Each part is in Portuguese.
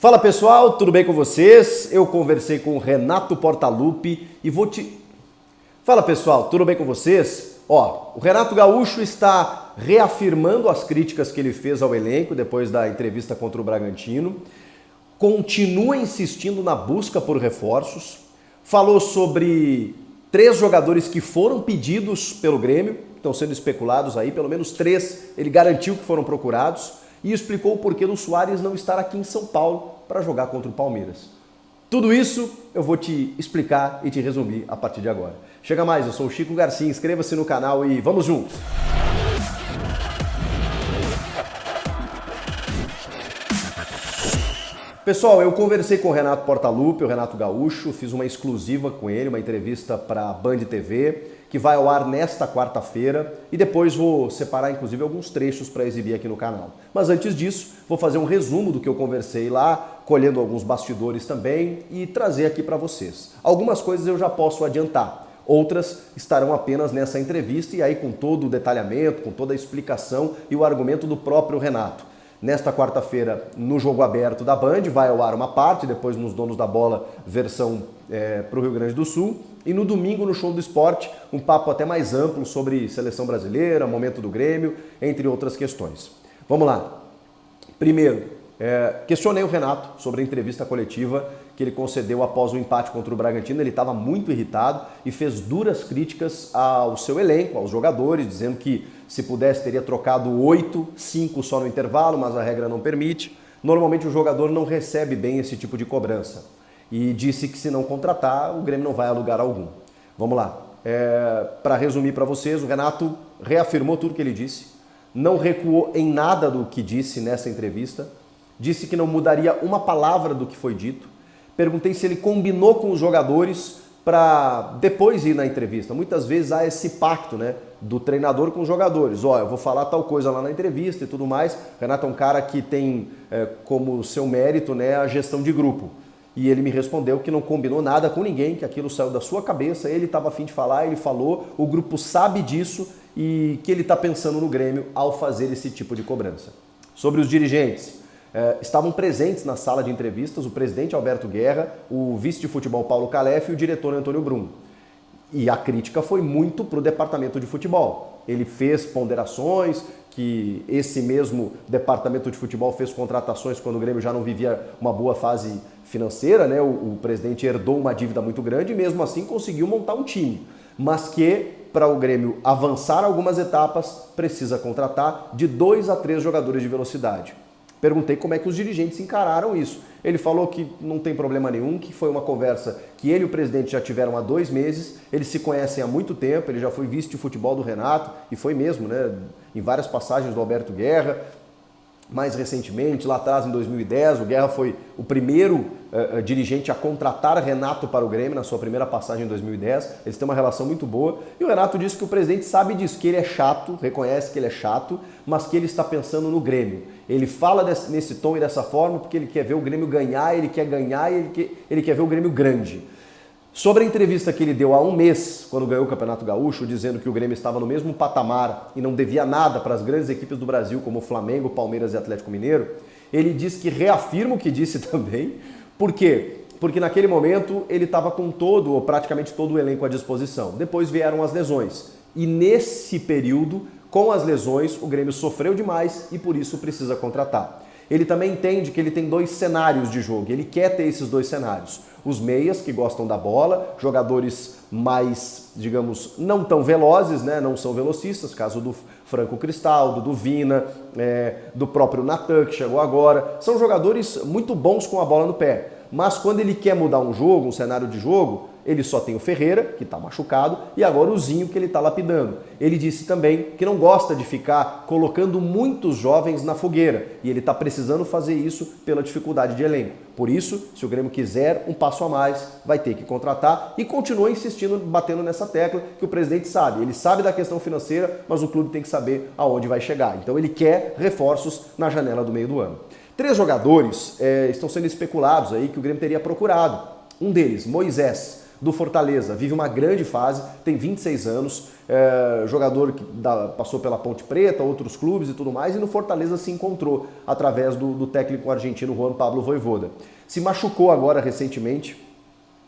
Fala pessoal, tudo bem com vocês? Eu conversei com o Renato Portaluppi e Fala pessoal, tudo bem com vocês? O Renato Gaúcho está reafirmando as críticas que ele fez ao elenco depois da entrevista contra o Bragantino. Continua insistindo na busca por reforços. Falou sobre 3 jogadores que foram pedidos pelo Grêmio, estão sendo especulados aí, pelo menos 3 ele garantiu que foram procurados. E explicou o porquê do Soares não estar aqui em São Paulo para jogar contra o Palmeiras. Tudo isso eu vou te explicar e te resumir a partir de agora. Chega mais, eu sou o Chico Garcia, inscreva-se no canal e vamos juntos! Pessoal, eu conversei com o Renato Portaluppi, o Renato Gaúcho, fiz uma exclusiva com ele, uma entrevista para a Band TV, que vai ao ar nesta quarta-feira e depois vou separar inclusive alguns trechos para exibir aqui no canal. Mas antes disso, vou fazer um resumo do que eu conversei lá, colhendo alguns bastidores também e trazer aqui para vocês. Algumas coisas eu já posso adiantar, outras estarão apenas nessa entrevista e aí com todo o detalhamento, com toda a explicação e o argumento do próprio Renato. Nesta quarta-feira, no Jogo Aberto da Band, vai ao ar uma parte, depois nos Donos da Bola, versão para o Rio Grande do Sul. E no domingo, no Show do Esporte, um papo até mais amplo sobre seleção brasileira, momento do Grêmio, entre outras questões. Vamos lá. Primeiro, questionei o Renato sobre a entrevista coletiva que ele concedeu após o empate contra o Bragantino. Ele estava muito irritado e fez duras críticas ao seu elenco, aos jogadores, dizendo que se pudesse teria trocado 5 só no intervalo, mas a regra não permite. Normalmente o jogador não recebe bem esse tipo de cobrança. E disse que se não contratar, o Grêmio não vai a lugar algum. Vamos lá. Para resumir para vocês, o Renato reafirmou tudo que ele disse, não recuou em nada do que disse nessa entrevista, disse que não mudaria uma palavra do que foi dito. Perguntei se ele combinou com os jogadores para depois ir na entrevista. Muitas vezes há esse pacto, né, do treinador com os jogadores. Eu vou falar tal coisa lá na entrevista e tudo mais. O Renato é um cara que tem como seu mérito, né, a gestão de grupo. E ele me respondeu que não combinou nada com ninguém, que aquilo saiu da sua cabeça, ele estava a fim de falar, ele falou, o grupo sabe disso e que ele está pensando no Grêmio ao fazer esse tipo de cobrança. Sobre os dirigentes, estavam presentes na sala de entrevistas o presidente Alberto Guerra, o vice de futebol Paulo Calef e o diretor Antônio Brum. E a crítica foi muito para o departamento de futebol. Ele fez ponderações, que esse mesmo departamento de futebol fez contratações quando o Grêmio já não vivia uma boa fase financeira, né? O presidente herdou uma dívida muito grande e mesmo assim conseguiu montar um time. Mas que para o Grêmio avançar algumas etapas precisa contratar de 2 a 3 jogadores de velocidade. Perguntei como é que os dirigentes encararam isso. Ele falou que não tem problema nenhum, que foi uma conversa que ele e o presidente já tiveram há 2 meses, eles se conhecem há muito tempo, ele já foi vice de futebol do Renato, e foi mesmo, né, em várias passagens do Alberto Guerra. Mais recentemente, lá atrás em 2010, o Guerra foi o primeiro dirigente a contratar Renato para o Grêmio na sua primeira passagem em 2010. Eles têm uma relação muito boa. E o Renato disse que o presidente sabe disso, que ele é chato, reconhece que ele é chato, mas que ele está pensando no Grêmio. Ele fala nesse tom e dessa forma porque ele quer ver o Grêmio ganhar, ele quer ganhar e ele quer ver o Grêmio grande. Sobre a entrevista que ele deu há 1 mês, quando ganhou o Campeonato Gaúcho, dizendo que o Grêmio estava no mesmo patamar e não devia nada para as grandes equipes do Brasil, como Flamengo, Palmeiras e Atlético Mineiro, ele diz que reafirma o que disse também. Por quê? Porque naquele momento ele estava com todo, ou praticamente todo o elenco à disposição. Depois vieram as lesões. E nesse período, com as lesões, o Grêmio sofreu demais e por isso precisa contratar. Ele também entende que ele tem 2 cenários de jogo, ele quer ter esses 2 cenários. Os meias, que gostam da bola, jogadores mais, digamos, não tão velozes, né? Não são velocistas, caso do Franco Cristaldo, do Vina, do próprio Natan, que chegou agora. São jogadores muito bons com a bola no pé, mas quando ele quer mudar um jogo, um cenário de jogo, ele só tem o Ferreira, que está machucado, e agora o Zinho, que ele está lapidando. Ele disse também que não gosta de ficar colocando muitos jovens na fogueira, e ele está precisando fazer isso pela dificuldade de elenco. Por isso, se o Grêmio quiser um passo a mais, vai ter que contratar, e continua insistindo, batendo nessa tecla, que o presidente sabe. Ele sabe da questão financeira, mas o clube tem que saber aonde vai chegar. Então ele quer reforços na janela do meio do ano. 3 jogadores estão sendo especulados aí que o Grêmio teria procurado. Um deles, Moisés. do Fortaleza. Vive uma grande fase, tem 26 anos, jogador que passou pela Ponte Preta, outros clubes e tudo mais, e no Fortaleza se encontrou através do técnico argentino Juan Pablo Vojvoda. Se machucou agora recentemente,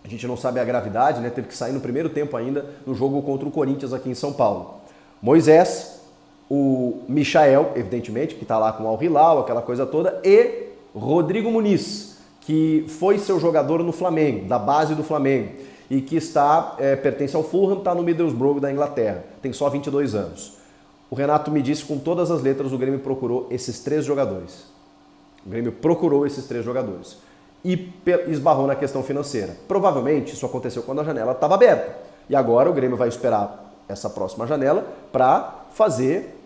a gente não sabe a gravidade, né? Teve que sair no primeiro tempo ainda no jogo contra o Corinthians aqui em São Paulo. Moisés, o Michael, evidentemente, que está lá com o Al Hilal, aquela coisa toda, e Rodrigo Muniz, que foi seu jogador no Flamengo, da base do Flamengo, e que pertence ao Fulham, está no Middlesbrough da Inglaterra, tem só 22 anos. O Renato me disse com todas as letras, o Grêmio procurou esses 3 jogadores. O Grêmio procurou esses 3 jogadores. E esbarrou na questão financeira. Provavelmente isso aconteceu quando a janela estava aberta. E agora o Grêmio vai esperar essa próxima janela para fazer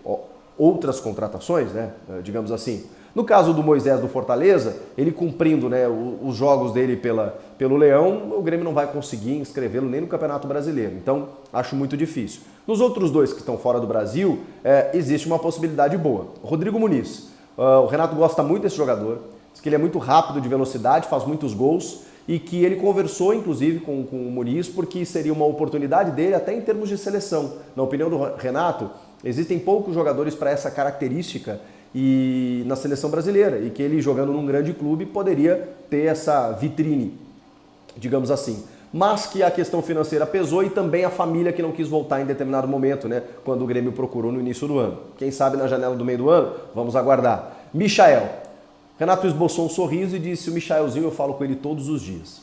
outras contratações, né? Digamos assim. No caso do Moisés do Fortaleza, ele cumprindo, né, os jogos dele pelo Leão, o Grêmio não vai conseguir inscrevê-lo nem no Campeonato Brasileiro. Então, acho muito difícil. Nos outros 2 que estão fora do Brasil, existe uma possibilidade boa. Rodrigo Muniz. O Renato gosta muito desse jogador. Diz que ele é muito rápido de velocidade, faz muitos gols e que ele conversou, inclusive, com o Muniz porque seria uma oportunidade dele até em termos de seleção. Na opinião do Renato, existem poucos jogadores para essa característica e na seleção brasileira e que ele, jogando num grande clube, poderia ter essa vitrine, digamos assim. Mas que a questão financeira pesou e também a família que não quis voltar em determinado momento, né, quando o Grêmio procurou no início do ano. Quem sabe na janela do meio do ano? Vamos aguardar. Michael. Renato esboçou um sorriso e disse, o Michaelzinho eu falo com ele todos os dias.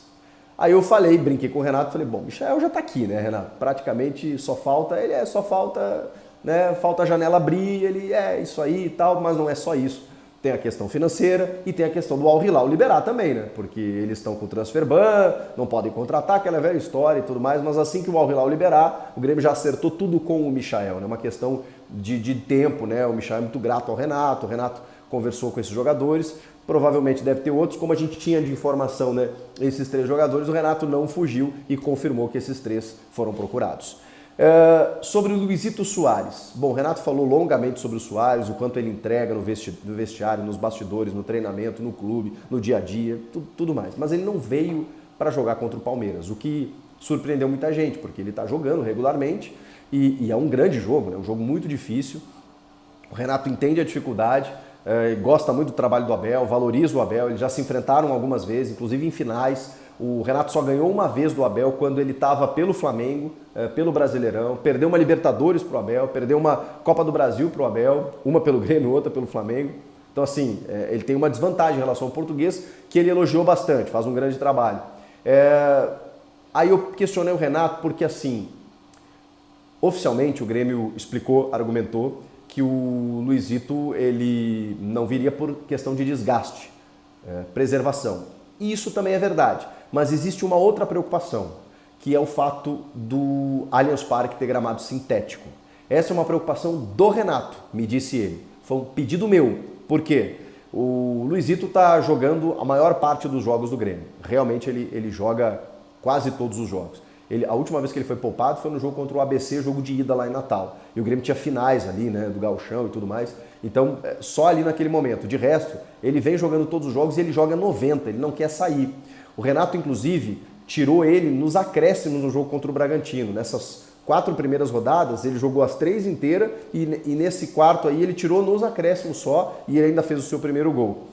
Aí eu brinquei com o Renato, falei, bom, o Michael já tá aqui, né, Renato? Praticamente só falta, né, falta a janela abrir, ele isso aí e tal, mas não é só isso. Tem a questão financeira e tem a questão do Al Hilal liberar também, né? Porque eles estão com o transfer ban, não podem contratar, aquela velha história e tudo mais, mas assim que o Al Hilal liberar, o Grêmio já acertou tudo com o Michael, né? Uma questão de tempo, né? O Michael é muito grato ao Renato, o Renato conversou com esses jogadores, provavelmente deve ter outros, como a gente tinha de informação, né? Esses 3 jogadores, o Renato não fugiu e confirmou que esses 3 foram procurados. Sobre o Luizito Soares. Bom, o Renato falou longamente sobre o Soares, o quanto ele entrega no vestiário, nos bastidores, no treinamento, no clube, no dia a dia, tudo mais. Mas ele não veio para jogar contra o Palmeiras, o que surpreendeu muita gente, porque ele está jogando regularmente e é um grande jogo, né? Um jogo muito difícil. O Renato entende a dificuldade, gosta muito do trabalho do Abel, valoriza o Abel, eles já se enfrentaram algumas vezes, inclusive em finais. O Renato só ganhou uma vez do Abel quando ele estava pelo Flamengo, pelo Brasileirão, perdeu uma Libertadores para o Abel, perdeu uma Copa do Brasil para o Abel, uma pelo Grêmio, outra pelo Flamengo. Então assim, ele tem uma desvantagem em relação ao português que ele elogiou bastante, faz um grande trabalho. Aí eu questionei o Renato porque assim, oficialmente o Grêmio explicou, argumentou que o Luizito ele não viria por questão de desgaste, preservação. E isso também é verdade, mas existe uma outra preocupação, que é o fato do Allianz Parque ter gramado sintético. Essa é uma preocupação do Renato, me disse ele. Foi um pedido meu. Por quê? O Luizito está jogando a maior parte dos jogos do Grêmio. Realmente ele joga quase todos os jogos. A última vez que ele foi poupado foi no jogo contra o ABC, jogo de ida lá em Natal. E o Grêmio tinha finais ali, né, do Gauchão e tudo mais. Então, só ali naquele momento. De resto, ele vem jogando todos os jogos e ele joga 90, ele não quer sair. O Renato, inclusive, tirou ele nos acréscimos no jogo contra o Bragantino. Nessas 4 primeiras rodadas, ele jogou as 3 inteiras e nesse quarto aí ele tirou nos acréscimos só e ele ainda fez o seu primeiro gol.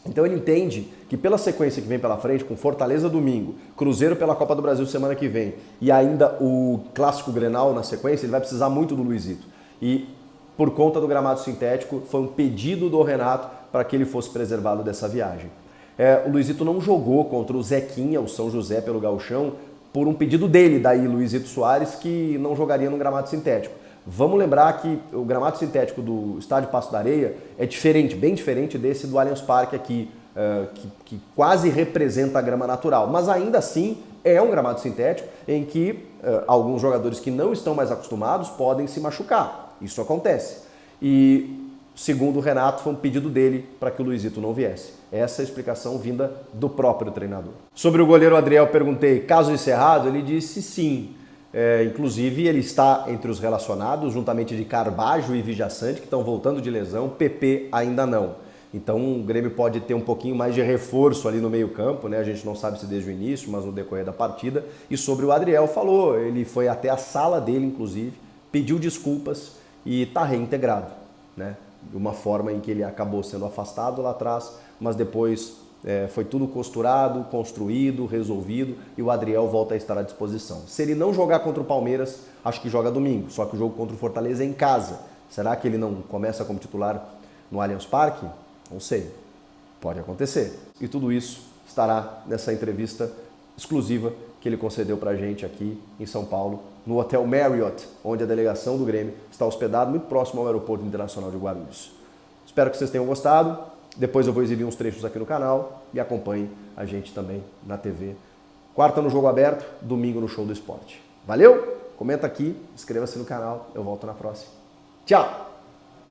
Então ele entende que pela sequência que vem pela frente, com Fortaleza domingo, Cruzeiro pela Copa do Brasil semana que vem e ainda o Clássico Grenal na sequência, ele vai precisar muito do Luizito. E por conta do gramado sintético, foi um pedido do Renato para que ele fosse preservado dessa viagem. O Luizito não jogou contra o Zequinha, o São José, pelo Gauchão, por um pedido dele, daí Luizito Soares, que não jogaria no gramado sintético. Vamos lembrar que o gramado sintético do Estádio Paço da Areia é diferente, bem diferente desse do Allianz Parque aqui, que quase representa a grama natural. Mas ainda assim é um gramado sintético em que alguns jogadores que não estão mais acostumados podem se machucar. Isso acontece. E, segundo o Renato, foi um pedido dele para que o Luizito não viesse. Essa é a explicação vinda do próprio treinador. Sobre o goleiro Adriel, perguntei, caso encerrado? Ele disse sim. Inclusive, ele está entre os relacionados, juntamente de Carbajo e Vijaçante, que estão voltando de lesão. PP ainda não. Então o Grêmio pode ter um pouquinho mais de reforço ali no meio-campo, né? A gente não sabe se desde o início, mas no decorrer da partida. E sobre o Adriel falou, ele foi até a sala dele, inclusive, pediu desculpas e está reintegrado, né? De uma forma em que ele acabou sendo afastado lá atrás, mas depois foi tudo costurado, construído, resolvido e o Adriel volta a estar à disposição. Se ele não jogar contra o Palmeiras, acho que joga domingo, só que o jogo contra o Fortaleza é em casa. Será que ele não começa como titular no Allianz Parque? Não sei, pode acontecer. E tudo isso estará nessa entrevista exclusiva que ele concedeu pra gente aqui em São Paulo, no Hotel Marriott, onde a delegação do Grêmio está hospedada muito próximo ao Aeroporto Internacional de Guarulhos. Espero que vocês tenham gostado. Depois eu vou exibir uns trechos aqui no canal e acompanhe a gente também na TV. Quarta no Jogo Aberto, domingo no Show do Esporte. Valeu? Comenta aqui, inscreva-se no canal, eu volto na próxima. Tchau!